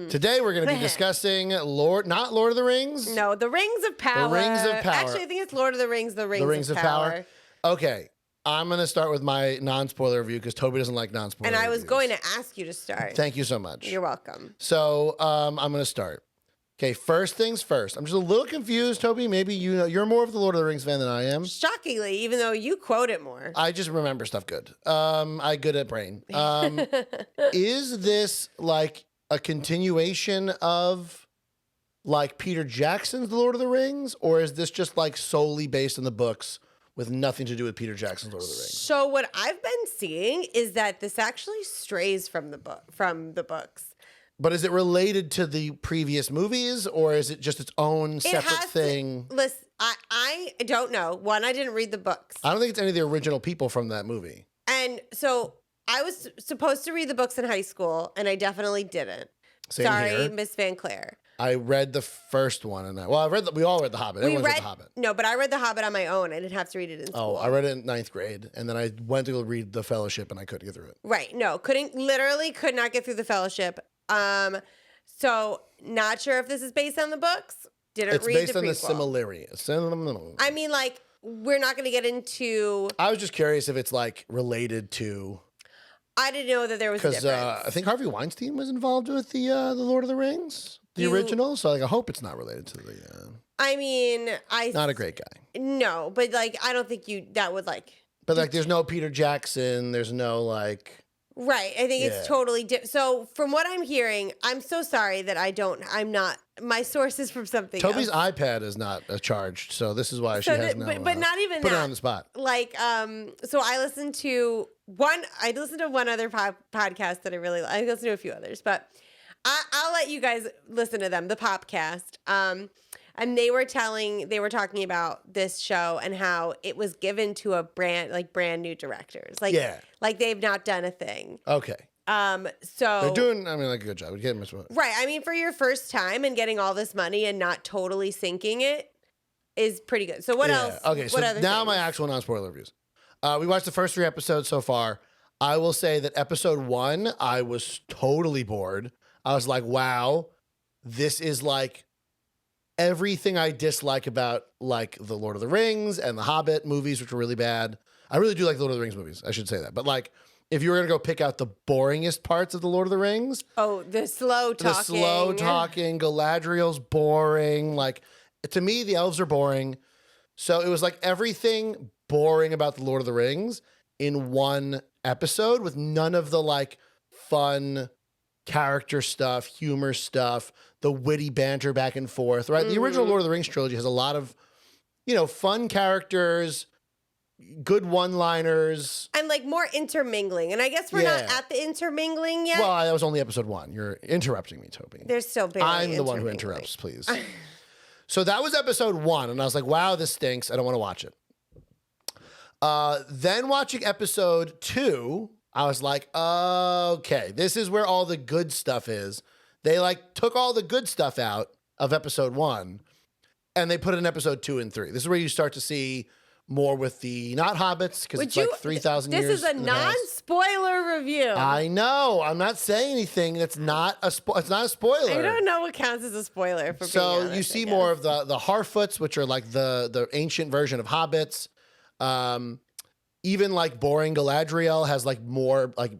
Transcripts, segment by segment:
Today we're going to be discussing not Lord of the Rings. No, the Rings of Power. The Rings of Power. Actually, I think it's Lord of the Rings, the Rings of Power. Okay, I'm going to start with my non-spoiler review because Toby doesn't like non-spoiler And I was reviews. going to ask you to start. Thank you so much. You're welcome. So I'm going to start. Okay, first things first. I'm just a little confused, Toby. Maybe you're more of the Lord of the Rings fan than I am. Shockingly, even though you quote it more. I just remember stuff good. I'm good at brain. Is this like a continuation of like Peter Jackson's The Lord of the Rings, or is this just like solely based on the books with nothing to do with Peter Jackson's Lord of the Rings? So what I've been seeing is that this actually strays from the books. But is it related to the previous movies, or is it just its own separate thing? Listen, I don't know. One, I didn't read the books. I don't think it's any of the original people from that movie. And so I was supposed to read the books in high school, and I definitely didn't. Same Sorry, here. Miss Van Claire. I read the first one, and we all read The Hobbit. Everyone's read The Hobbit. No, but I read The Hobbit on my own. I didn't have to read it in school. Oh, I read it in ninth grade, and then I went to go read The Fellowship, and I couldn't get through it. Right. No, could not get through The Fellowship. So not sure if this is based on the books. It's read based the on the prequel. similarity. I mean, like, we're not going to get into. I was just curious if it's like related to. I didn't know that there was a Because difference. I think Harvey Weinstein was involved with the Lord of the Rings, the original. So like, I hope it's not related to the. I mean, not a great guy. No, but like, I don't think that would like. But like, there's no Peter Jackson. There's no like. Right. I think it's totally different. So from what I'm hearing, I'm so sorry that I'm not, my source is from something Toby's else. iPad is not charged, so this is why she has no. But not even put that. her on the spot. Like, so I listened to one other podcast that I really like. I listened to a few others, but I'll let you guys listen to them, the Popcast. And they were talking about this show and how it was given to a brand new directors. Like they've not done a thing. Okay. So they're doing, a good job. Right. I mean, for your first time and getting all this money and not totally sinking it is pretty good. So what else? Okay. So now my actual non-spoiler reviews. We watched the first 3 episodes so far. I will say that episode 1, I was totally bored. I was like, wow, this is like everything I dislike about like the Lord of the Rings and the Hobbit movies, which were really bad. I really do like the Lord of the Rings movies. I should say that. But like, if you were going to go pick out the boringest parts of the Lord of the Rings. Oh, the slow talking. Galadriel's boring. Like, to me, the elves are boring. So it was like everything boring about the Lord of the Rings in one episode with none of the like fun character stuff, humor stuff, the witty banter back and forth, right? Mm-hmm. The original Lord of the Rings trilogy has a lot of, fun characters, good one-liners. And like more intermingling. And I guess we're not at the intermingling yet. Well, that was only episode 1. You're interrupting me, Toby. There's still barely I'm the one who interrupts, please. So that was episode 1, and I was like, wow, this stinks. I don't want to watch it. Then watching episode 2, I was like, okay, this is where all the good stuff is. They like took all the good stuff out of episode 1 and they put it in episode 2 and 3. This is where you start to see more with the not hobbits because it's like 3,000 years. This is a non-spoiler review. I know. I'm not saying anything that's not a it's not a spoiler. I don't know what counts as a spoiler for being honest, you see more of the Harfoots, which are like the ancient version of hobbits. Even like boring Galadriel has like more like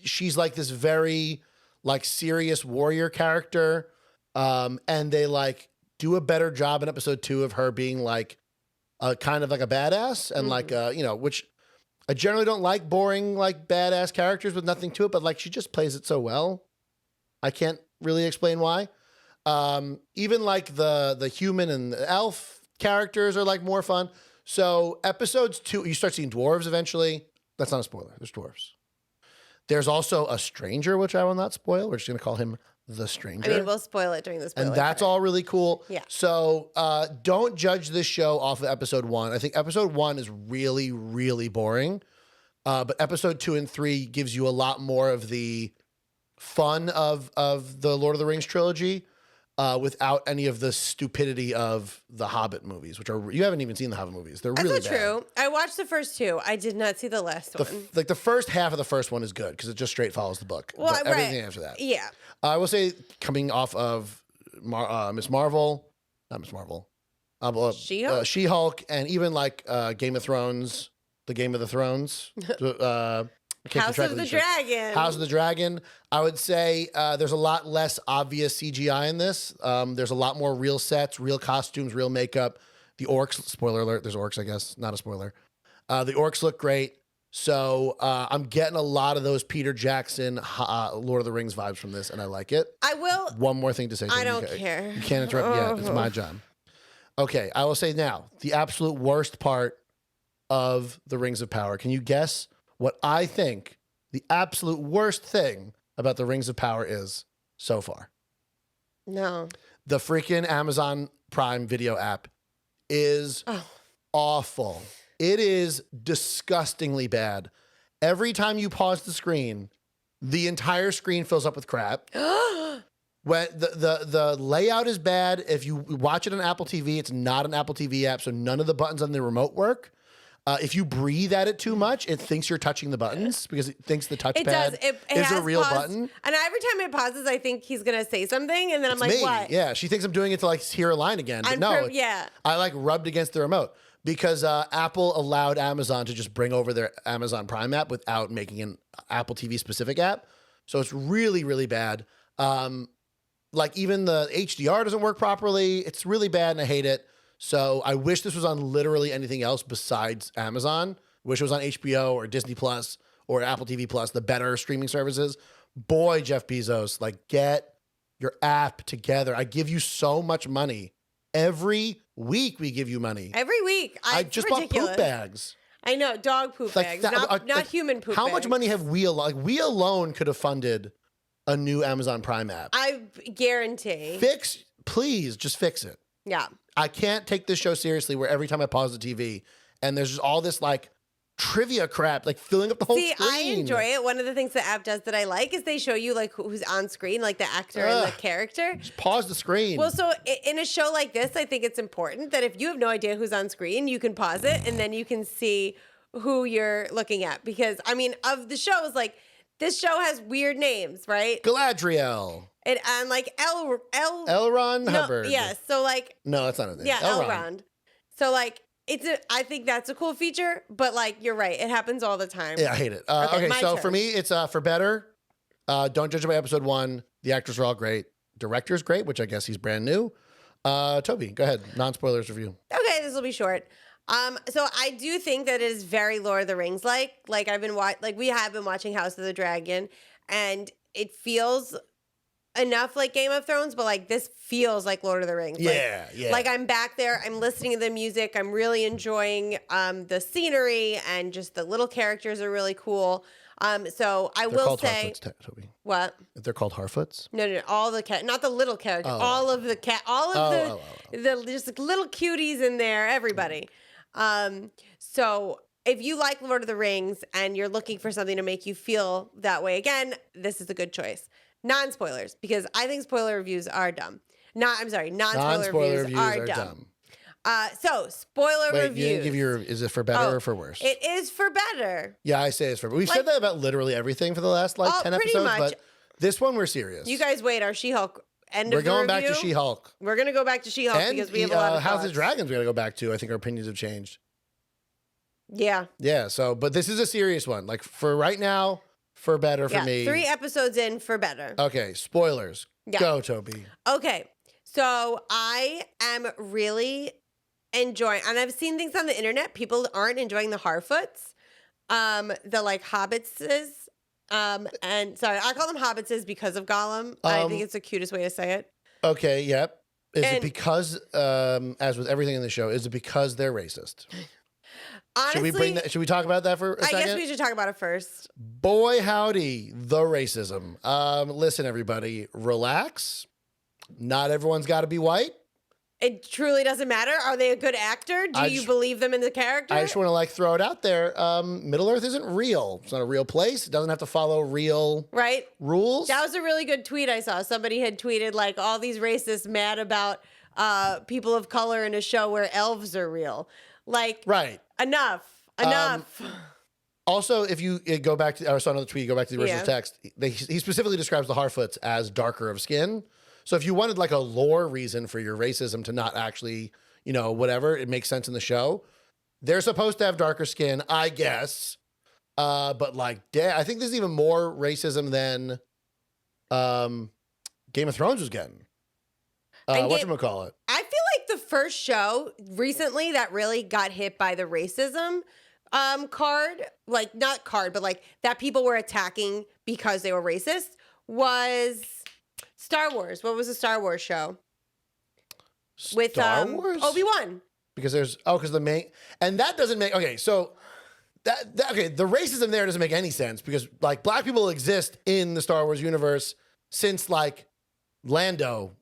she's like this very like serious warrior character. And they like do a better job in episode 2 of her being like a kind of like a badass and like which I generally don't like boring like badass characters with nothing to it, but like she just plays it so well. I can't really explain why. Even like the human and the elf characters are like more fun. So episodes 2, you start seeing dwarves eventually. That's not a spoiler. There's dwarves. There's also a stranger, which I will not spoil. We're just going to call him the stranger. I mean, we'll spoil it during the spoiler. And that's all really cool. Yeah. So don't judge this show off of episode 1. I think episode 1 is really, really boring. But episode 2 and 3 gives you a lot more of the fun of the Lord of the Rings trilogy. without any of the stupidity of the Hobbit movies, which are you haven't even seen the Hobbit movies. They're really That's bad. true. I watched the first two. I did not see the last one. Like the first half of the first one is good because it just straight follows the book. Well, But right. everything after that. Yeah. I will say, coming off of Miss Marvel, not Miss Marvel, She-Hulk? She-Hulk, and even like Game of Thrones, the Game of the Thrones, I can't keep House track of the these shows. Dragon. House of the Dragon. I would say there's a lot less obvious CGI in this. There's a lot more real sets, real costumes, real makeup. The orcs, spoiler alert, there's orcs, I guess, not a spoiler. The orcs look great. So I'm getting a lot of those Peter Jackson, Lord of the Rings vibes from this, and I like it. I will. One more thing to say. I don't care. You can't interrupt yet. It's my job. Okay, I will say now, the absolute worst part of the Rings of Power. Can you guess what I think the absolute worst thing about the Rings of Power is so far? No. The freaking Amazon Prime Video app is awful. It is disgustingly bad. Every time you pause the screen, the entire screen fills up with crap. When the layout is bad. If you watch it on Apple TV, it's not an Apple TV app, so none of the buttons on the remote work. If you breathe at it too much, it thinks you're touching the buttons because it thinks the touchpad It does. It is a has real paused, button. And every time it pauses, I think he's going to say something. And then I'm like, Me. what? Yeah, she thinks I'm doing it to like hear a line again. But I'm no, yeah. I like rubbed against the remote because Apple allowed Amazon to just bring over their Amazon Prime app without making an Apple TV specific app. So it's really, really bad. Like even the HDR doesn't work properly. It's really bad and I hate it. So I wish this was on literally anything else besides Amazon. Wish it was on HBO or Disney Plus or Apple TV Plus, the better streaming services. Boy, Jeff Bezos, like get your app together. I give you so much money. Every week we give you money. Every week. I It's just ridiculous. bought poop bags. I know. Dog poop Like bags. that- Not like, human poop How bags. much money have we like we alone could have funded a new Amazon Prime app? I guarantee. Please just fix it. Yeah. I can't take this show seriously where every time I pause the TV and there's just all this like trivia crap, like filling up the whole See, screen. I enjoy it. One of the things the app does that I like is they show you like who's on screen, like the actor and the Ugh. character. Just pause the screen. Well, so in a show like this, I think it's important that if you have no idea who's on screen, you can pause it and then you can see who you're looking at. Because I mean, of the shows, like this show has weird names, right? Galadriel. And like Elron no, Hubbard. yes. So like No, that's not his name. yeah, Elrond. Elrond. So like I think that's a cool feature, but like you're right, it happens all the time. Yeah, I hate it. Okay, Okay, my so turn. for me, it's for better. Don't judge it by episode 1. The actors are all great. Director's great, which I guess he's brand new. Toby, go ahead. Non-spoilers review. Okay, this will be short. So I do think that it is very Lord of the Rings like. Like I've been we have been watching House of the Dragon, and it feels enough like Game of Thrones, but like this feels like Lord of the Rings. Yeah, yeah. Like I'm back there, I'm listening to the music, I'm really enjoying the scenery, and just the little characters are really cool. So I They're will called say Harfoots, Toby. what? They're called Harfoots? No, all the cat, not the little characters, Oh. all of the cat, all of the just like little cuties in there, everybody. So if you like Lord of the Rings and you're looking for something to make you feel that way again, this is a good choice. Non-spoilers, because I think spoiler reviews are dumb. Non-spoiler reviews are dumb. So spoiler Wait, reviews. you didn't give your, is it for better or for worse? It is for better. Yeah, I say it's for better. We've Like- said that about literally everything for the last like 10 pretty episodes, much. but this one we're serious. You guys wait, our She-Hulk end We're of the going back to review. She-Hulk. We're gonna go back to She-Hulk And because we have a lot of House of thoughts. Dragons we got to go back to. I think our opinions have changed. Yeah. Yeah, so, but this is a serious one. Like for right now, for better for Yeah. me. 3 episodes in for better. Okay, spoilers. Yeah. Go, Toby. Okay. So I am really enjoying, and I've seen things on the internet. People aren't enjoying the Harfoots, the like hobbitses. And sorry, I call them hobbitses because of Gollum. I think it's the cutest way to say it. Okay, yep. Is it And- because, as with everything in the show, is it because they're racist? Honestly, Should we talk about that for a I second? guess we should talk about it first. Boy, howdy, the racism. Listen, everybody, relax. Not everyone's got to be white. it truly doesn't matter? Are they a good actor? Do you believe them in the character? I just want to like throw it out there. Middle Earth isn't real. It's not a real place. It doesn't have to follow real rules. That was a really good tweet I saw. Somebody had tweeted like all these racists mad about people of color in a show where elves are real. Like, enough. Also, if you go back to, I saw another tweet, go back to the original text, he specifically describes the Harfoots as darker of skin. So if you wanted like a lore reason for your racism to not actually, whatever, it makes sense in the show. They're supposed to have darker skin, I guess. But like, I think there's even more racism than Game of Thrones was getting. Whatchamacallit? I feel like the first show recently that really got hit by the racism card, like not card, but like that people were attacking because they were racist was Star Wars. What was the Star Wars show? With Star Wars? Obi-Wan. Because the main, and that doesn't make, okay, so the racism there doesn't make any sense because like black people exist in the Star Wars universe since like Lando.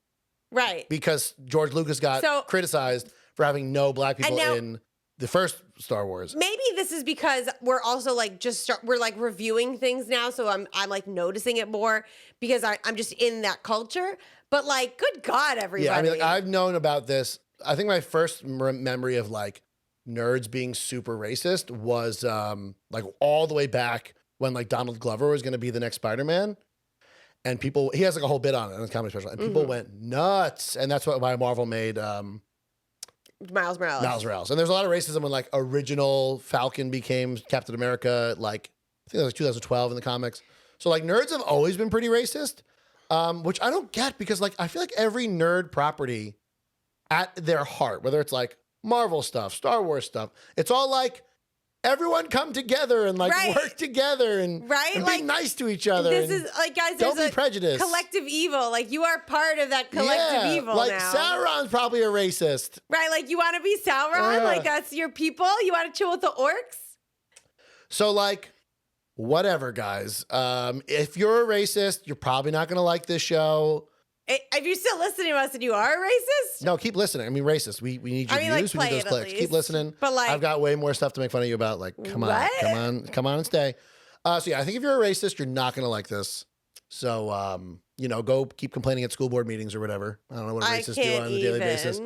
Right. Because George Lucas got criticized for having no black people in the first Star Wars. Maybe this is because we're also like we're like reviewing things now, so I'm like noticing it more because I'm just in that culture. But like, good God, everybody! Yeah, I mean, like, I've known about this. I think my first memory of like nerds being super racist was like all the way back when like Donald Glover was going to be the next Spider-Man. And he has like a whole bit on it in his comedy special, and people went nuts. And that's why Marvel made Miles Morales. And there's a lot of racism when like original Falcon became Captain America, like I think that was 2012 in the comics. So like nerds have always been pretty racist, which I don't get because like I feel like every nerd property at their heart, whether it's like Marvel stuff, Star Wars stuff, it's all like everyone come together and like work together and be like, nice to each other. This is like, guys, don't be prejudiced. Collective evil. Like you are part of that collective evil like now. Sauron's probably a racist. Right. Like you want to be Sauron? Like that's your people? You want to chill with the orcs? So like, whatever, guys. If you're a racist, you're probably not going to like this show. If you're still listening to us and you are a racist? No, keep listening. I mean, racist. We need your views. Like, we need those clicks. Keep listening. But like, I've got way more stuff to make fun of you about. Like, come on and stay. So yeah, I think if you're a racist, you're not going to like this. So, go keep complaining at school board meetings or whatever. I don't know what racists do on a daily basis.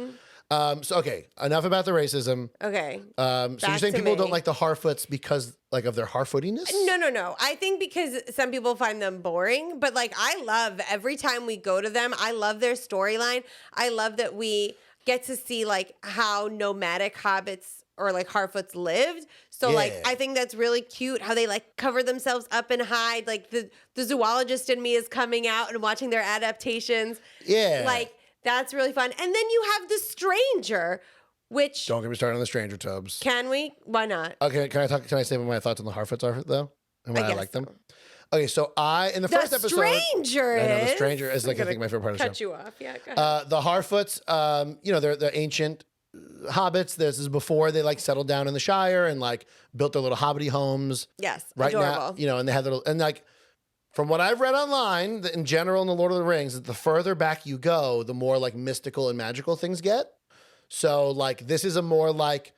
So, okay, enough about the racism. Okay. So you're saying people don't like the Harfoots because like of their Harfootiness? No. I think because some people find them boring, but like I love every time we go to them, I love their storyline. I love that we get to see like how nomadic hobbits or like Harfoots lived. So like I think that's really cute how they like cover themselves up and hide. Like the zoologist in me is coming out and watching their adaptations. Yeah. Like that's really fun. And then you have the stranger, which don't get me started on the stranger tubs. Can we? Why not? Okay, can I say what my thoughts on the Harfoots are though? And why I like them? Okay, so in the first episode, the stranger is like I think my favorite part of the show. Cut you off, yeah. Go ahead. The Harfoots, they're the ancient hobbits. This is before they like settled down in the Shire and like built their little hobbity homes. Yes, right adorable. Now, and they had little and like. From what I've read online, in general in the Lord of the Rings, the further back you go, the more like mystical and magical things get. So like this is a more like,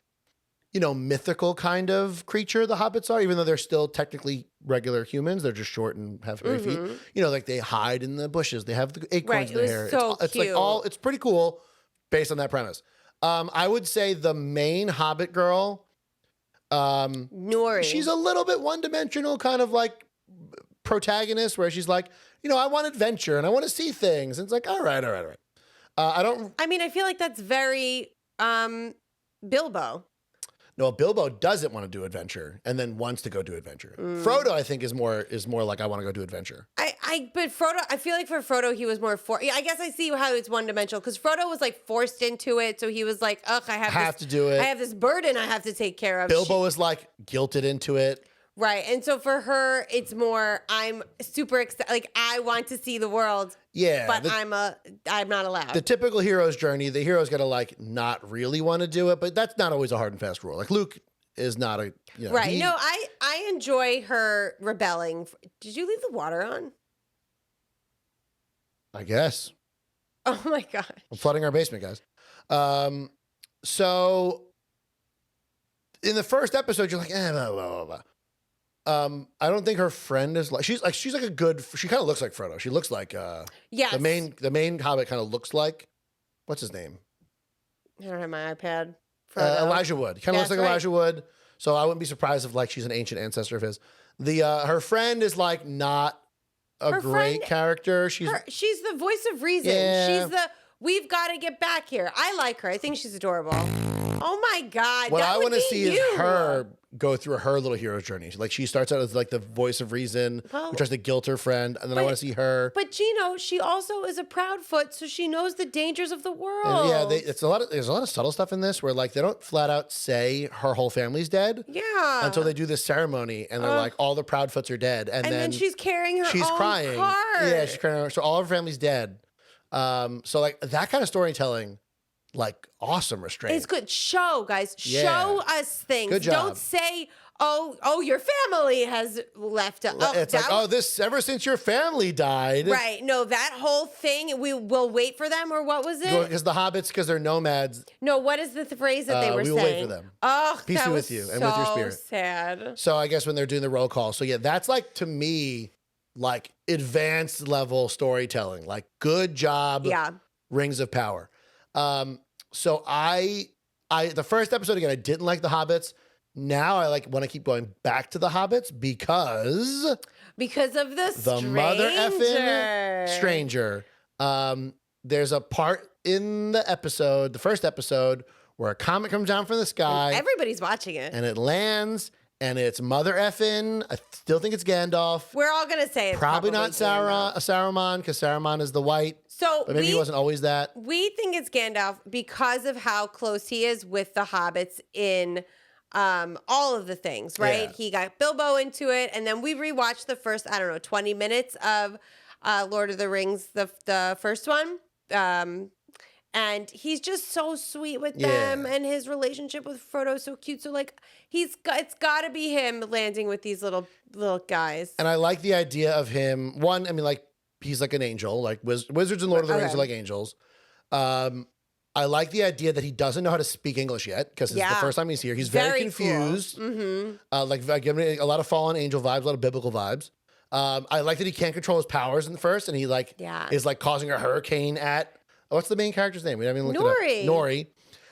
mythical kind of creature the hobbits are, even though they're still technically regular humans. They're just short and have hairy feet. Like they hide in the bushes. They have the acorns in their hair. It's cute. Like it's pretty cool based on that premise. I would say the main hobbit girl, Nori. She's a little bit one-dimensional, kind of like protagonist where she's like, I want adventure and I want to see things. And it's like, all right. I feel like that's very Bilbo. No, Bilbo doesn't want to do adventure and then wants to go do adventure. Frodo, I think, is more like I want to go do adventure. But Frodo, I feel like for Frodo, he was more I guess I see how it's one dimensional because Frodo was like forced into it, so he was like, ugh, I have to do it. I have this burden I have to take care of. Bilbo was like guilted into it. Right. And so for her, it's more, I'm super excited. Like, I want to see the world. Yeah. But I'm not allowed. The typical hero's journey, the hero's got to, like, not really want to do it, but that's not always a hard and fast rule. Like, Luke is not a, Right. No, I enjoy her rebelling. Did you leave the water on? I guess. Oh, my God. I'm flooding our basement, guys. So in the first episode, you're like, blah, blah, blah, blah. I don't think her friend is like she's like a good. She kind of looks like Frodo. She looks like Yes. the main Hobbit kind of looks like what's his name? I don't have my iPad. Frodo. Elijah Wood. Kind of looks That's like right. Elijah Wood. So I wouldn't be surprised if like she's an ancient ancestor of his. The her friend is like not a Her great friend- character. She's She's the voice of reason. Yeah. She's the we've got to get back here. I like her. I think she's adorable. Oh my God. what that I would want to be see you. is her go through her little hero journey. Like she starts out as like the voice of reason, Well, who tries to guilt her friend, and then I but- want to see her. But Gino, she also is a Proudfoot, so she knows the dangers of the world. And yeah, there's a lot of subtle stuff in this where like they don't flat out say her whole family's dead yeah. until they do this ceremony, and they're like all the Proudfoots are dead, and and then she's carrying her she's own crying. cart. Yeah, she's crying. So all of her family's dead. So like that kind of storytelling, like awesome restraint. It's good. Show, guys. Yeah. Show us things. Good job. Don't say, oh, your family has left. It's like, this ever since your family died. Right. No, that whole thing, we will wait for them, or what was it? Because the hobbits, because they're nomads. No, what is the phrase that they were we saying? will wait for them. Oh, Peace that be was with you and with your so spirit. sad. So I guess when they're doing the roll call. So yeah, that's like to me, like advanced level storytelling. Like good job. Yeah. Rings of Power. So I the first episode again, I didn't like the hobbits. Now I want to keep going back to the hobbits because Because of the the mother effing stranger. There's a part in the first episode, where a comet comes down from the sky Everybody's watching it. and it lands, and it's mother effing. I still think it's Gandalf. We're all gonna say it's Probably not Gandalf. Saruman, because Saruman is the white, So but maybe he wasn't always that. we think it's Gandalf because of how close he is with the hobbits in all of the things, right? Yeah. He got Bilbo into it, and then we rewatched the first, 20 minutes of Lord of the Rings, the first one. And he's just so sweet with them, Yeah. and his relationship with Frodo is so cute. So like it's got to be him landing with these little guys. And I like the idea of him. One, I mean, like he's like an angel. Like wizards and Lord of the Rings Okay. are like angels. I like the idea that he doesn't know how to speak English yet because it's the Yeah. first time he's here. He's very Cool. confused. Mm-hmm. Like giving me a lot of fallen angel vibes, a lot of biblical vibes. I like that he can't control his powers in the first, and he Yeah. is like causing a hurricane at what's the main character's name? We haven't even looked Nori. it up. Nori.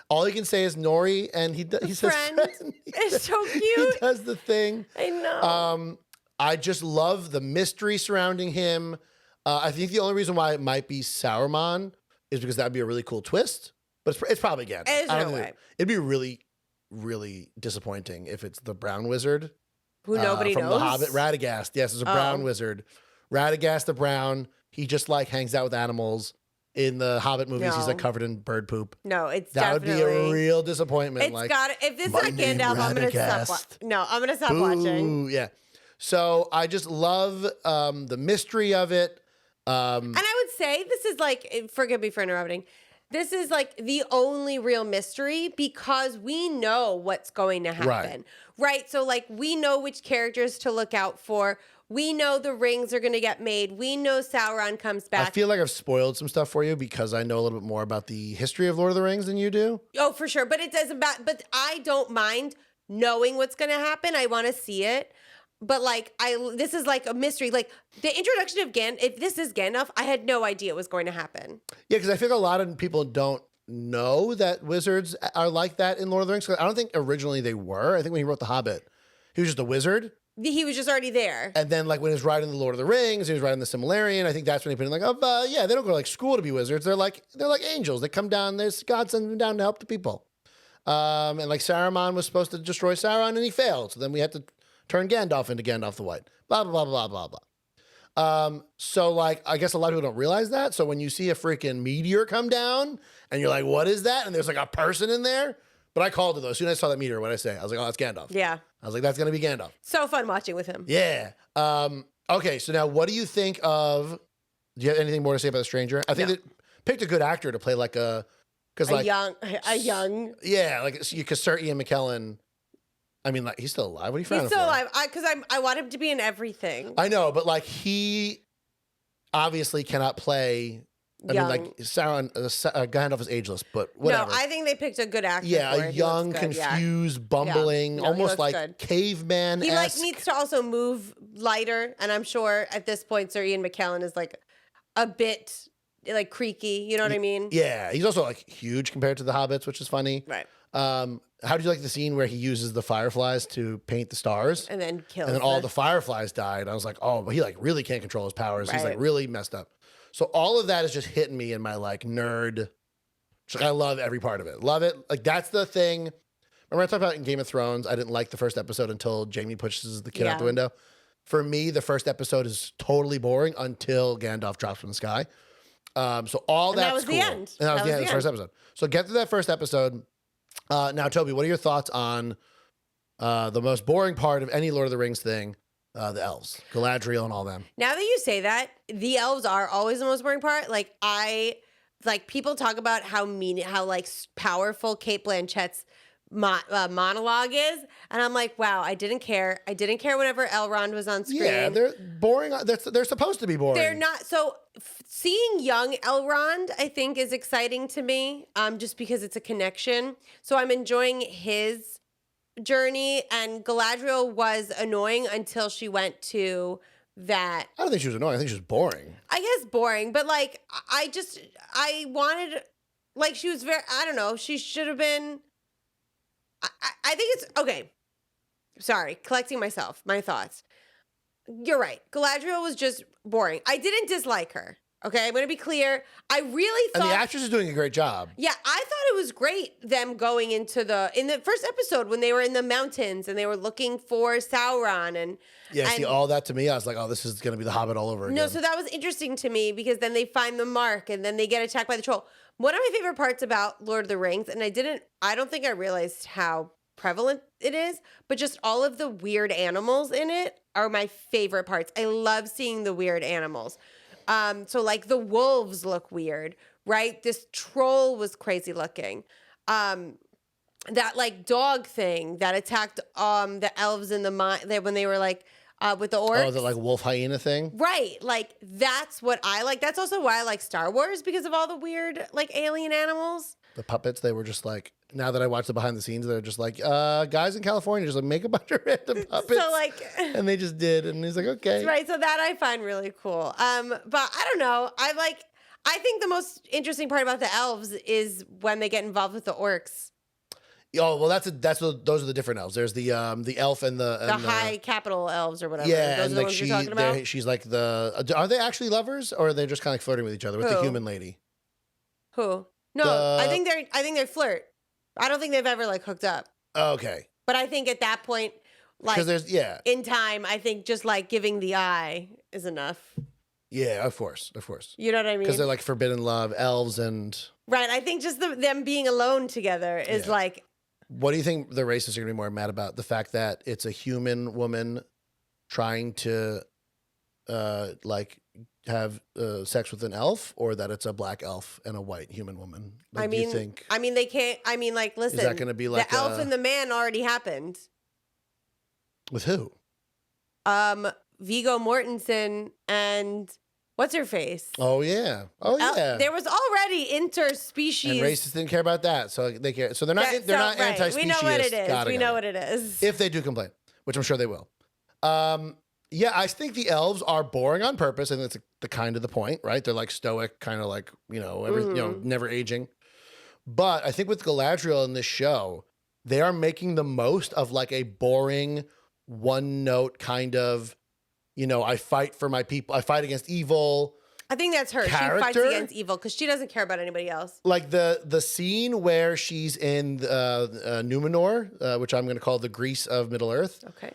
All he can say is Nori, and he says Friend. friend. It's so He cute. does the thing. I know. I just love the mystery surrounding him. I think the only reason why it might be Saruman is because that'd be a really cool twist. But it's probably Gandalf. There's I don't no think- way. It'd be really, really disappointing if it's the brown wizard. Who nobody from knows. The Hobbit, Radagast. Yes, there's a brown wizard. Radagast the Brown. He just like hangs out with animals. In the Hobbit movies, he's like No. covered in bird poop. No, it's That definitely. would be a real disappointment. It's like, got. If this is "My not name Gandalf, I'm gonna stop. Radagast." No, I'm gonna stop watching. Ooh, yeah. So I just love the mystery of it. And I would say this is like. Forgive me for interrupting. This is like the only real mystery because we know what's going to happen. Right? So like we know which characters to look out for. We know the rings are going to get made. We know Sauron comes back. I feel like I've spoiled some stuff for you because I know a little bit more about the history of Lord of the Rings than you do. Oh, for sure. But it doesn't but I don't mind knowing what's going to happen. I want to see it. But like this is like a mystery. Like the introduction of if this is Gandalf, I had no idea it was going to happen. Yeah, because I feel like a lot of people don't know that wizards are like that in Lord of the Rings. 'Cause I don't think originally they were. I think when he wrote The Hobbit, he was just a wizard. He was just already there. And then like when he was writing The Lord of the Rings, he was writing The Silmarillion. I think that's when he put in like, yeah, they don't go to like school to be wizards. They're like angels. They come down. There's God sends them down to help the people. And like Saruman was supposed to destroy Sauron and he failed. So then we had to turn Gandalf into Gandalf the White. Blah blah blah blah blah blah. So like I guess a lot of people don't realize that. So when you see a freaking meteor come down and you're like, what is that? And there's like a person in there. But I called it though. As soon as I saw that meteor, what did I say? I was like, oh, that's Gandalf. Yeah. I was like, that's gonna be Gandalf. So fun watching with him. Yeah. Okay, so now what do you think of do you have anything more to say about the stranger? I think No. that picked a good actor to play like because like a young. yeah, like because Sir Ian McKellen, I mean like he's still alive. What are you frowning He's still for? alive. Because I want him to be in everything. I know, but like he obviously cannot play I young. mean, like Sauron, Gandalf is ageless, but whatever. No, I think they picked a good actor. yeah, for a it. He young, looks good, yeah. confused, bumbling, No, he almost looks like good. caveman. He like needs to also move lighter, and I'm sure at this point Sir Ian McKellen is like a bit like creaky. You know what I mean? Yeah, he's also like huge compared to the hobbits, which is funny. Right. How do you like the scene where he uses the fireflies to paint the stars? And then kills. And then all the fireflies died. I was like, oh, but he like really can't control his powers. He's like Right. really messed up. So all of that is just hitting me in my like nerd. Like, I love every part of it. Love it. Like that's the thing. Remember I talked about in Game of Thrones, I didn't like the first episode until Jaime pushes the kid out the Yeah. window. For me, the first episode is totally boring until Gandalf drops from the sky. So all And that that's was the cool. end. And that was That the end of the first episode. So get through that first episode. Now, Toby, what are your thoughts on the most boring part of any Lord of the Rings thing? The elves, Galadriel, and all them. Now that you say that, the elves are always the most boring part. Like people talk about how powerful Kate Blanchett's monologue is, and I'm like, wow, I didn't care. I didn't care whenever Elrond was on screen. Yeah, they're boring. They're supposed to be boring. They're not. So seeing young Elrond, I think, is exciting to me. Just because it's a connection. So I'm enjoying his journey. And Galadriel was annoying until she went to that. I don't think she was annoying. I think she was boring. I guess boring, but like I wanted, like she was very. I don't know. She should have been. I think it's okay. Sorry, collecting my thoughts. You're right. Galadriel was just boring. I didn't dislike her. Okay, I'm going to be clear. I really thought. And the actress is doing a great job. Yeah, I thought it was great them going in the first episode when they were in the mountains and they were looking for Sauron and Yeah, see, and- all that to me, I was like, oh, this is going to be the Hobbit all over again. No, so that was interesting to me because then they find the mark and then they get attacked by the troll. One of my favorite parts about Lord of the Rings, and I don't think I realized how prevalent it is, but just all of the weird animals in it are my favorite parts. I love seeing the weird animals. So like the wolves look weird, right? This troll was crazy looking. That like dog thing that attacked the elves in the mine when they were like with the orcs. Oh, the like wolf hyena thing? Right. Like that's what I like. That's also why I like Star Wars because of all the weird like alien animals. The puppets, they were just like, now that I watch the behind the scenes, they're just like, guys in California, just like make a bunch of random puppets. So like and they just did. And he's like, okay. right. So that I find really cool. But I don't know. I think the most interesting part about the elves is when they get involved with the orcs. Oh, well, those are the different elves. There's the elf and the High capital elves or whatever. yeah, Those and are the like ones you're talking about? she's like are they actually lovers or are they just kind of like flirting with each other with the Who? human lady? Who? No, I think they flirt. I don't think they've ever like hooked up. Okay, But I think at that point, like because there's in time, I think just like giving the eye is enough. yeah, of course, You know what I mean? because they're like forbidden love elves and. Right. I think just them being alone together is Yeah. like, What do you think the racists are going to be more mad about? The fact that it's a human woman trying to like have sex with an elf, or that it's a black elf and a white human woman? Like, do you think they can't. I mean, like, listen. that gonna be like the elf a- and the man already happened? with who? Viggo Mortensen and what's her face? Oh yeah, There was already interspecies. And racists didn't care about that, so they care. So they're not Right. anti-speciesist. We know what it is. Got We know what it is. If they do complain, which I'm sure they will. Yeah, I think the elves are boring on purpose, and it's the kind of the point, right? They're like stoic, kind of like never aging. But I think with Galadriel in this show, they are making the most of like a boring, one note kind of, I fight for my people, I fight against evil. I think that's her. She fights Character? against evil because she doesn't care about anybody else. Like the scene where she's in Numenor, which I'm going to call the Greece of Middle Earth. Okay.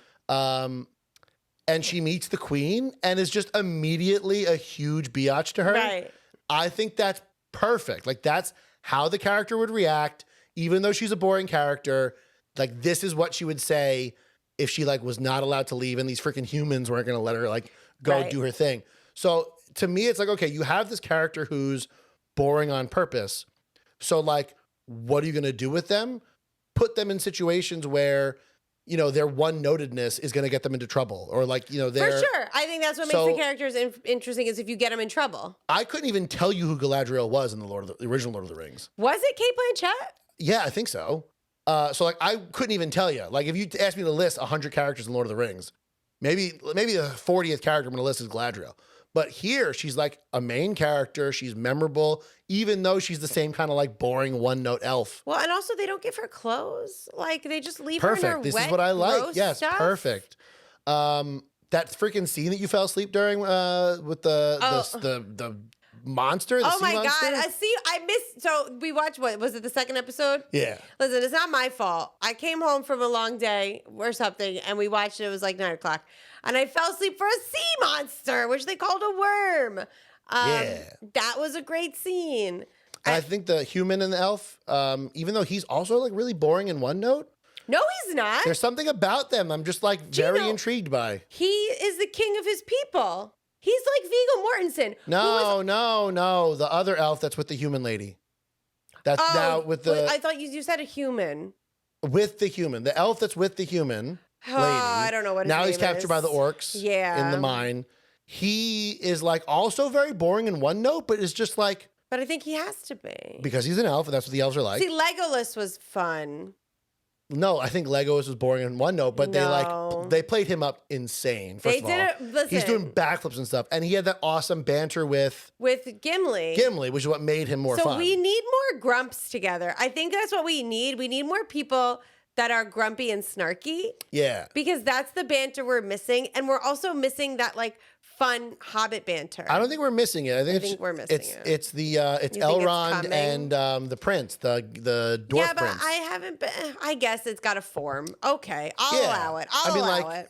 And she meets the queen and is just immediately a huge biatch to her. Right. I think that's perfect. Like that's how the character would react, even though she's a boring character. Like this is what she would say if she like was not allowed to leave and these freaking humans weren't going to let her like go Right. do her thing. So to me, it's like, okay, you have this character who's boring on purpose. So like, what are you going to do with them? Put them in situations where their one-notedness is going to get them into trouble, or like, For sure. I think that's what makes the characters interesting is if you get them in trouble. I couldn't even tell you who Galadriel was in the original Lord of the Rings. Was it Kate Blanchett? Yeah, I think so. So like I couldn't even tell you. Like if you asked me to list 100 characters in Lord of the Rings, maybe the 40th character I'm going to list is Galadriel. But here she's like a main character. She's memorable, even though she's the same kind of like boring one-note elf. Well, and also they don't give her clothes. Like they just leave her in her Perfect. This wet, is what I like. gross Yes, stuff. perfect. That freaking scene that you fell asleep during with the monster. The Oh sea my monster? God. I missed. So we watched, what was it, the second episode? Yeah. Listen, it's not my fault. I came home from a long day or something and we watched it. It was like 9:00. And I fell asleep for a sea monster, which they called a worm. Yeah. That was a great scene. And I think the human and the elf, even though he's also like really boring in one note, No, he's not. there's something about them I'm just like very Gino, intrigued by. He is the king of his people. He's like Viggo Mortensen. No. The other elf that's with the human lady. That's now with the I thought you said a human. with the human. The elf that's with the human lady. I don't know what his now name he's captured is. by the orcs Yeah. in the mine. He is like also very boring in one note, but it's just like But I think he has to be. because he's an elf and that's what the elves are like. See, Legolas was fun. No, I think Legolas was boring in one note, but No. they played him up insane. First They of did all, it. Listen, he's doing backflips and stuff, and he had that awesome banter with Gimli. Gimli, which is what made him more So fun. we need more grumps together. I think that's what we need. We need more people that are grumpy and snarky Yeah, because that's the banter we're missing, and we're also missing that like fun Hobbit banter. I don't think we're missing it. I think, we're missing it's, it. It's the it's You think it's Elrond coming? and the prince, the dwarf Yeah, but prince. I haven't been. I guess it's got a form. Okay, I'll Yeah. allow it. I I'll mean, allow like,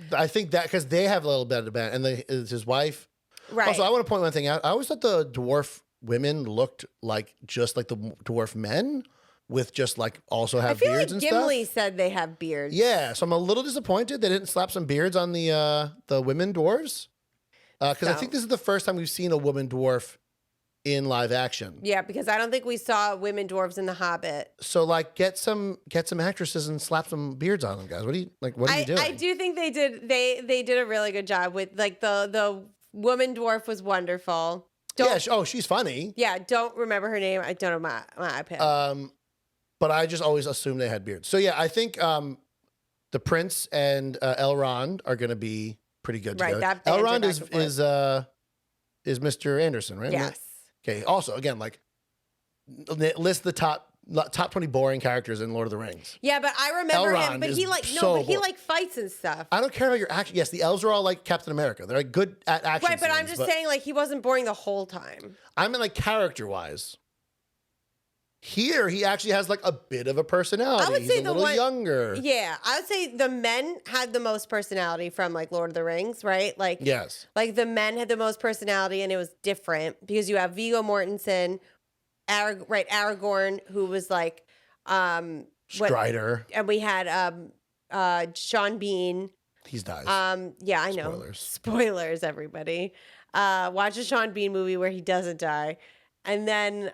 it. I think that because they have a little bit of band, and it's his wife. Right. Also, I want to point one thing out. I always thought the dwarf women looked like just like the dwarf men, with just like also I have feel like beards and Gimli stuff. said they have beards. Yeah, so I'm a little disappointed they didn't slap some beards on the women dwarves, because I So- think this is the first time we've seen a woman dwarf in live action. Yeah, because I don't think we saw women dwarves in The Hobbit. So like, get some actresses and slap some beards on them, guys. What are you doing? I do think they did. They did a really good job with like the woman dwarf was wonderful. Yeah. She's funny. Yeah, don't remember her name. I don't have my iPad. But I just always assumed they had beards. So yeah, I think the prince and Elrond are going to be pretty good Right, together. that banter Elrond back is Mr. Anderson, right? Yes. Okay. Also, again, like list the top 20 boring characters in Lord of the Rings. Yeah, but I remember him. Elrond But he is like so but he boring. like fights and stuff. I don't care about your action. Yes, the elves are all like Captain America. They're like good at action. Right, but I'm scenes, just saying like he wasn't boring the whole time. I mean, like character wise. Here, he actually has like a bit of a personality. I would He's say a the little one- younger. Yeah, I would say the men had the most personality from like Lord of the Rings, right? Like Yes. Like the men had the most personality, and it was different because you have Viggo Mortensen, Aragorn, who was like, what- Strider. and we had Sean Bean. He's dies. Yeah, I know. Spoilers. Spoilers, everybody. Watch a Sean Bean movie where he doesn't die, and then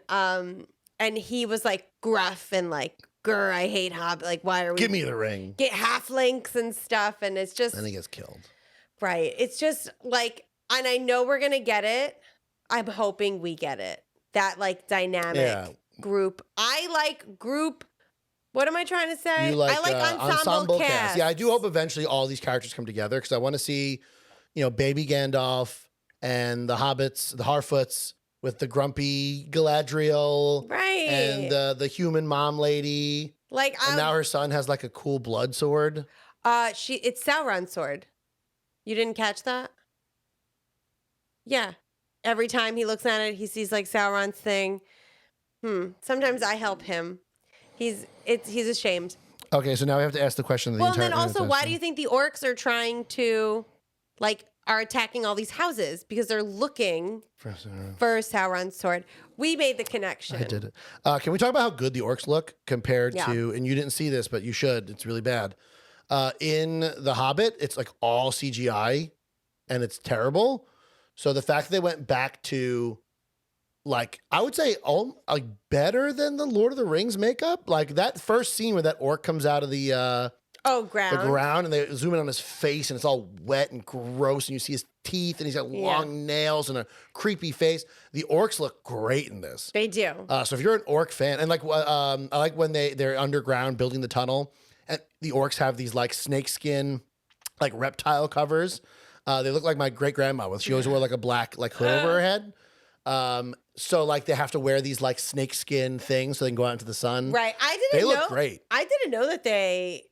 and he was like gruff and like, "Grr, I hate Hobbit. Like, why are we Give me the ring. get halflinks and stuff?" And it's just And he gets killed. right. It's just like, and I know we're gonna get it. I'm hoping we get it. That like dynamic Yeah. group. I like group. What am I trying to say? You like, I like ensemble cast. Yeah, I do hope eventually all these characters come together because I want to see, baby Gandalf and the hobbits, the Harfoots with the grumpy Galadriel Right. and the human mom lady. Like And now her son has like a cool blood sword. it's Sauron's sword. You didn't catch that? Yeah. Every time he looks at it, he sees like Sauron's thing. Sometimes I help him. He's ashamed. Okay, so now we have to ask the question. Of the Well, entire then also, why do you think the orcs are trying to, like, are attacking all these houses? Because they're looking for Sauron's sword. We made the connection. I did it. Can we talk about how good the orcs look compared Yeah. to, and you didn't see this, but you should. It's really bad. In The Hobbit, it's like all CGI and it's terrible. So the fact that they went back to, like, I would say, better than the Lord of the Rings makeup. Like that first scene where that orc comes out of the Oh, the ground. ground, and they zoom in on his face, and it's all wet and gross, and you see his teeth, and he's got long nails and a creepy face. The orcs look great in this. They do. So if you're an orc fan, and like I like when they're underground building the tunnel, and the orcs have these like snakeskin, like reptile covers. They look like my great grandma. She always wore like a black like hood over her head. So like they have to wear these like snakeskin things so they can go out into the sun. Right. They look great. I didn't know that they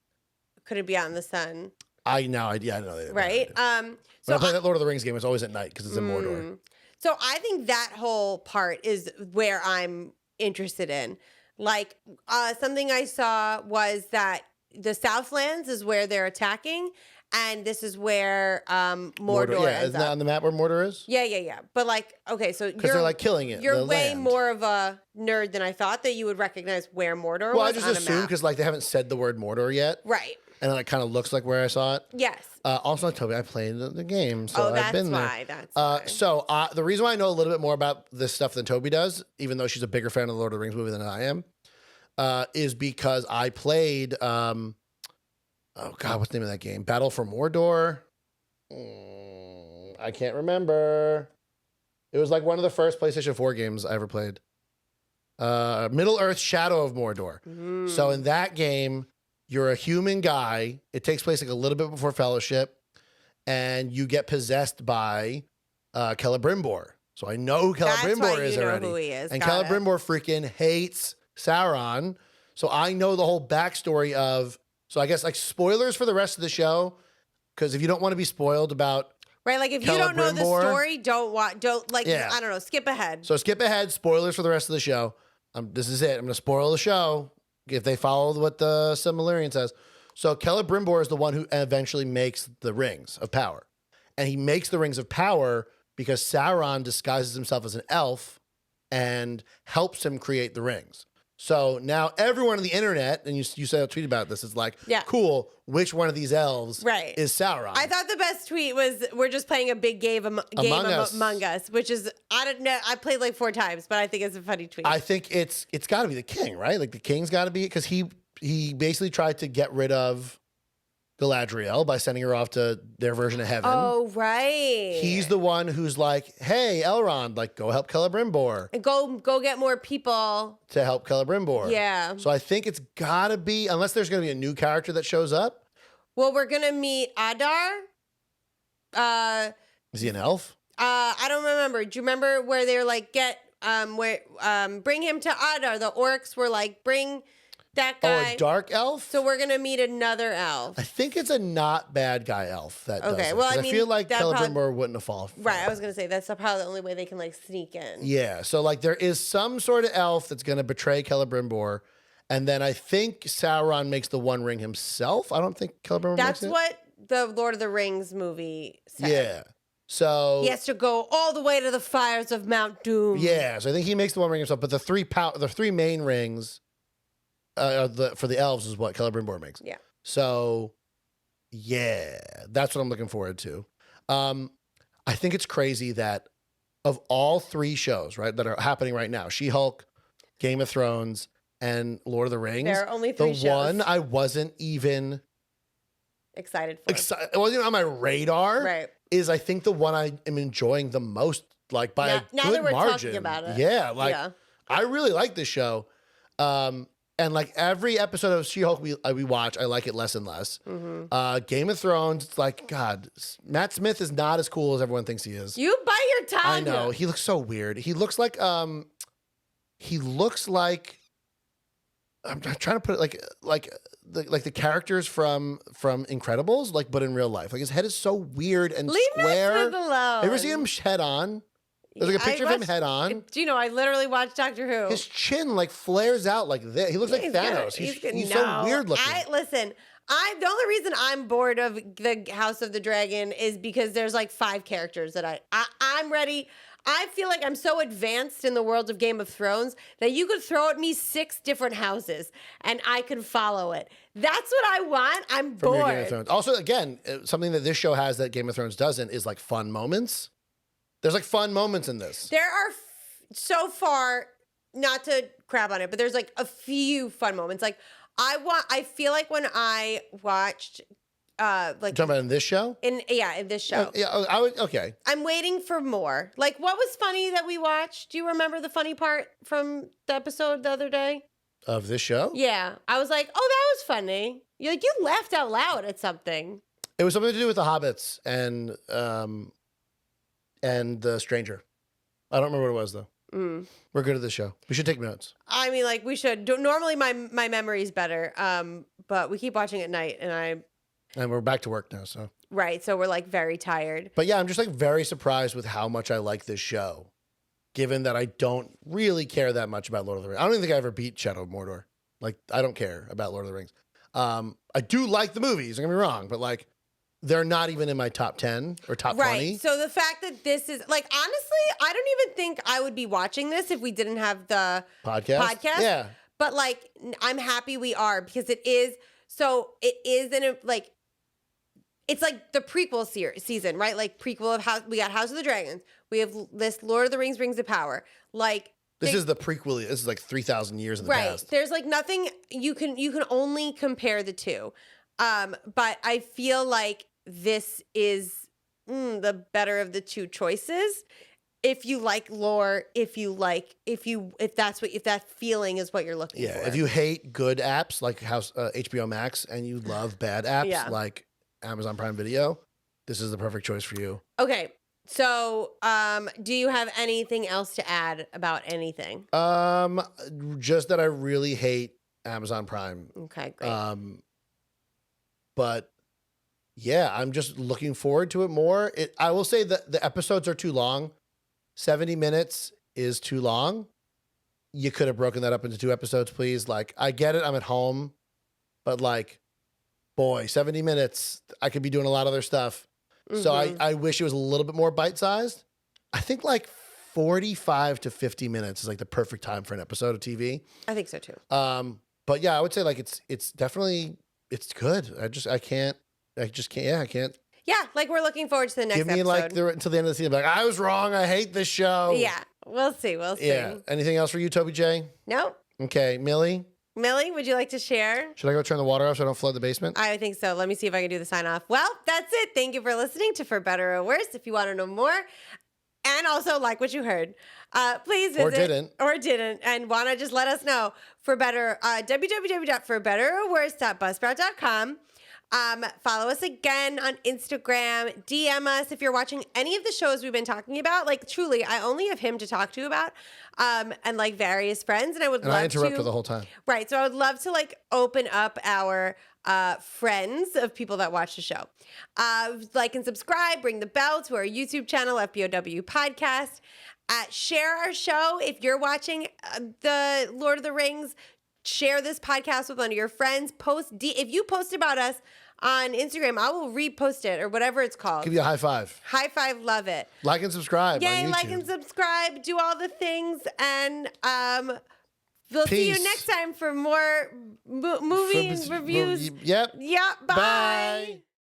couldn't be out in the sun. I know. I know. They Right. When I play that Lord of the Rings game, it's always at night because it's in Mordor. So I think that whole part is where I'm interested in. Like something I saw was that the Southlands is where they're attacking, and this is where Mordor Yeah, ends isn't that up. on the map where Mordor is? Yeah. But like, okay, so Because they're like killing it. You're the way land. more of a nerd than I thought that you would recognize where Mordor Well, was I just on a assumed map. because like they haven't said the word Mordor yet, Right. and it kind of looks like where I saw it. Yes. Also, Toby, I played the game, so Oh, that's I've been why. there. That's why. So the reason why I know a little bit more about this stuff than Toby does, even though she's a bigger fan of the Lord of the Rings movie than I am, is because I played. Oh God, what's the name of that game? Battle for Mordor. I can't remember. It was like one of the first PlayStation 4 games I ever played. Middle Earth: Shadow of Mordor. So in that game, you're a human guy. It takes place like a little bit before Fellowship, and you get possessed by Celebrimbor. So I know who That's Celebrimbor why is you know already. who he is. And Got it. Celebrimbor freaking hates Sauron. So I know the whole backstory of. So I guess like spoilers for the rest of the show, because if you don't want to be spoiled about. Right, like if you don't know the Celebrimbor. story, don't like. Yeah. I don't know. Skip ahead. So skip ahead. Spoilers for the rest of the show. This is it. I'm going to spoil the show if they follow what the Silmarillion says. So Celebrimbor is the one who eventually makes the rings of power, and he makes the rings of power because Sauron disguises himself as an elf and helps him create the rings. So now everyone on the internet, and you said a tweet about this, is like, Yeah. cool, which one of these elves Right. is Sauron? I thought the best tweet was we're just playing a big game Among Us, which is I don't know. I played like 4 times, but I think it's a funny tweet. I think it's got to be the king, right? Like the king's got to be, because he basically tried to get rid of Galadriel by sending her off to their version of heaven. Oh right. He's the one who's like, hey, Elrond, like go help Celebrimbor And go get more people. to help Celebrimbor. Yeah. So I think it's got to be, unless there's going to be a new character that shows up. Well, we're gonna meet Adar. Is he an elf? I don't remember. Do you remember where they're like bring him to Adar? The orcs were like bring that Oh, guy. a dark elf? So we're gonna meet another elf. I think it's a not bad guy elf that does Okay, it, well, 'cause I I mean, feel like that Celebrimbor wouldn't have fallen. Right, I was gonna say that's probably the only way they can like sneak in. Yeah, so like there is some sort of elf that's going to betray Celebrimbor, and then I think Sauron makes the One Ring himself. I don't think Celebrimbor That's makes it. what the Lord of the Rings movie said. Yeah. So He has to go all the way to the fires of Mount Doom. yeah, so I think he makes the One Ring himself, but the three main rings for the elves is what Celebrimbor makes. Yeah. So yeah, that's what I'm looking forward to. I think it's crazy that of all 3 shows, right, that are happening right now, She-Hulk, Game of Thrones, and Lord of the Rings. There are only 3 The shows. one I wasn't even Excited for. it wasn't on my radar. Right. Is I think the one I am enjoying the most, like by a Now good that we're margin. talking about it. Yeah, like Yeah. I really like this show. And like every episode of She-Hulk we watch, I like it less and less. Mm-hmm. Game of Thrones, it's like, God, Matt Smith is not as cool as everyone thinks he is. You bite your tongue. I know. He looks so weird. He looks like I'm trying to put it like the characters from Incredibles, like but in real life. Like his head is so weird and Leave square. Matt Smith alone. You ever see him head on? There's like a picture of him head on. Do you know, I literally watched Doctor Who. His chin like flares out like this. He looks like Thanos. He's so weird looking. Listen, the only reason I'm bored of the House of the Dragon is because there's like 5 characters that I'm ready. I feel like I'm so advanced in the world of Game of Thrones that you could throw at me 6 different houses and I could follow it. That's what I want. I'm From your Game of bored. Thrones. Also, again, something that this show has that Game of Thrones doesn't is like fun moments. There's like fun moments in this. There are so far, not to crap on it, but there's like a few fun moments. Like I feel like when I watched like Talking about in this show? in this show. Okay. I'm waiting for more. Like, what was funny that we watched? Do you remember the funny part from the episode the other day? Of this show? Yeah. I was like, oh, that was funny. You laughed out loud at something. It was something to do with the hobbits and the stranger. I don't remember what it was though. We're good at this show. We should take notes. I mean, like, we should. Normally, my memory is better, but we keep watching at night, and we're back to work now, so. Right, so we're, like, very tired. But yeah, I'm just, like, very surprised with how much I like this show, given that I don't really care that much about Lord of the Rings. I don't even think I ever beat Shadow of Mordor. Like, I don't care about Lord of the Rings. I do like the movies, don't get me wrong, but, like, they're not even in my top 10 or top 20. Right. So the fact that this is, like, honestly, I don't even think I would be watching this if we didn't have the podcast. Yeah. But, like, I'm happy we are because it is it's like the prequel season, right? Like, prequel of we got House of the Dragons. We have this Lord of the Rings, Rings of Power. Like, this is the prequel. This is like 3,000 years in the past. There's, like, nothing you can only compare the two. But I feel like this is the better of the two choices. If you like lore, if that feeling is what you're looking for. Yeah, if you hate good apps like HBO Max and you love bad apps like Amazon Prime Video, this is the perfect choice for you. Okay. So, do you have anything else to add about anything? Just that I really hate Amazon Prime. Okay, great. But yeah, I'm just looking forward to it more. I will say that the episodes are too long. 70 minutes is too long. You could have broken that up into 2 episodes, please. Like, I get it. I'm at home, but like, boy, 70 minutes. I could be doing a lot of other stuff. Mm-hmm. So I wish it was a little bit more bite-sized. I think like 45 to 50 minutes is like the perfect time for an episode of TV. I think so too. But yeah, I would say like it's definitely it's good. I can't. Yeah, like we're looking forward to the next episode. Give me like until the end of the season. Like, I was wrong. I hate this show. Yeah, we'll see. Yeah. Anything else for you, Toby J? No. Okay, Millie, would you like to share? Should I go turn the water off so I don't flood the basement? I think so. Let me see if I can do the sign off. Well, that's it. Thank you for listening to For Better or Worse. If you want to know more and also like what you heard, please visit. Or didn't. And want to just let us know. For Better, www.forbetterorworse.buzzsprout.com. Follow us again on Instagram. DM us if you're watching any of the shows we've been talking about. Like, truly, I only have him to talk to about, and like various friends. And I would love to. I interrupt her the whole time. Right. So I would love to like open up our friends of people that watch the show. Like and subscribe. Ring the bell to our YouTube channel, FBOW Podcast. Share our show if you're watching the Lord of the Rings. Share this podcast with one of your friends. If you post about us on Instagram, I will repost it or whatever it's called. Give you a high five. High five, love it. Like and subscribe. Yay, on YouTube. like and subscribe. Do all the things, and we'll see you next time for more movie reviews. Yep. Yeah. Bye.